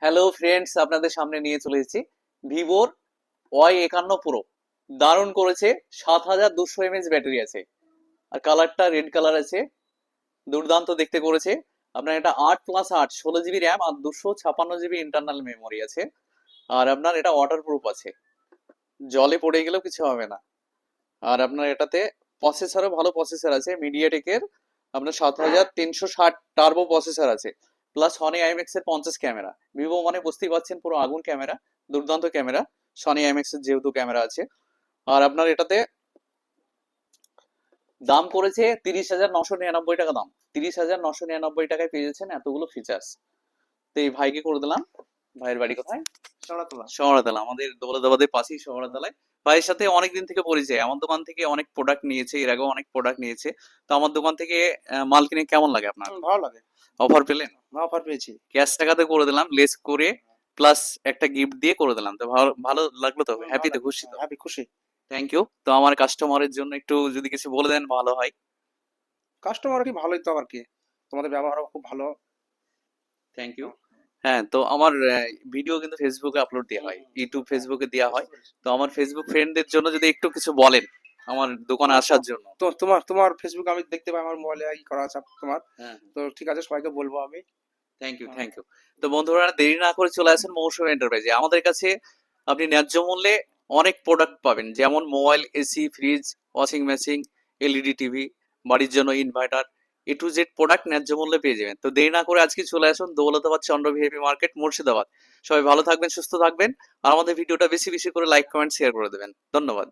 Hello friends, আপনাদের সামনে নিয়ে চলে এসেছি ভিভোর Y51 প্রো। দারুণ করেছে। 7200 mAh ব্যাটারি আছে, আর কালারটা রেড কালার আছে। দুর্দান্ত দেখতে করেছে। আপনার এটা 8+8 16 GB র্যাম আর 256 GB ইন্টারনাল মেমোরি আছে। আর আপনার এটা ওয়াটার প্রুফ আছে, জলে পড়ে গেলেও কিছু হবে না। আর আপনার এটাতে প্রসেসরও ভালো প্রসেসর আছে, মিডিয়াটেকের আপনার 7360 টার্বো প্রসেসর আছে। প্লাস সনি আইএমএক্স এর 50 ক্যামেরা। ভিভো মানে বুঝতেই পারছেন, পুরো আগুন ক্যামেরা, দুর্দান্ত ক্যামেরা। সনি আইএমএক্স এর যেহেতু ক্যামেরা আছে। আর আপনার এটাতে দাম করেছে 30,999 টাকা দাম। 30,999 টাকায় পেয়ে যাচ্ছেন এতগুলো ফিচার্স। তো এই ভাইকে করে দিলাম। ভাইয়ের বাড়ি কোথায়? চড়াতলা। শহরাতলা, আমাদের দৌলতাবাদের পাশেই শহরাতলায়। ভাইয়ের সাথে অনেকদিন থেকে পরিচয়, আমার দোকান থেকে অনেক প্রোডাক্ট নিয়েছে, এর আগেও অনেক প্রোডাক্ট নিয়েছে। তো আমার দোকান থেকে মাল কিনে কেমন লাগে আপনার? ভালো লাগে। অফার পেলেন? অফার পেয়েছি। ক্যাশ টাকাতে করে দিলাম, লেস করে প্লাস একটা গিফট দিয়ে করে দিলাম। তো ভালো ভালো লাগলো তো? ভালো হ্যাপি তো, লাগে। খুশি তো? হ্যাপি, খুশি। Thank you. তো আমার কাস্টমারের জন্য একটু যদি কিছু বলে দেন ভালো হয়। কাস্টমার কি ভালোই তো, আবার কি, তোমাদের ব্যবহারও খুব ভালো। Thank you. হ্যাঁ, তো আমার ভিডিও কিন্তু ফেসবুকে আপলোড দেওয়া হয়, ইউটিউব ফেসবুকে দেওয়া হয়। তো আমার ফেসবুক ফ্রেন্ডদের জন্য যদি একটু কিছু বলেন আমার দোকানে আসার জন্য। তো তোমার ফেসবুক আমি দেখতে পাই, আমার মোবাইলে ই করা আছে তোমার। হ্যাঁ, তো ঠিক আছে, সবাইকে বলবো আমি। Thank you, thank you. তো বন্ধুরা, দেরি না করে চলে আসেন মৌসুমী এন্টারপ্রাইজে। আমাদের কাছে আপনি ন্যায্য মূল্যে অনেক প্রোডাক্ট পাবেন, যেমন mobile, AC, fridge, washing machine, LED TV, বাড়ির জন্য inverter, A to Z product ন্যায্য মূল্যে পেয়ে যাবেন। তো দেরি না করে আজকে চলে আসুন দৌলতাবাদ চন্দ্র ভিআইপি মার্কেট, মুর্শিদাবাদ। সবাই ভালো থাকবেন, সুস্থ থাকবেন। আর আমাদের ভিডিওটা বেশি বেশি করে লাইক, কমেন্ট, শেয়ার করে দেবেন। ধন্যবাদ।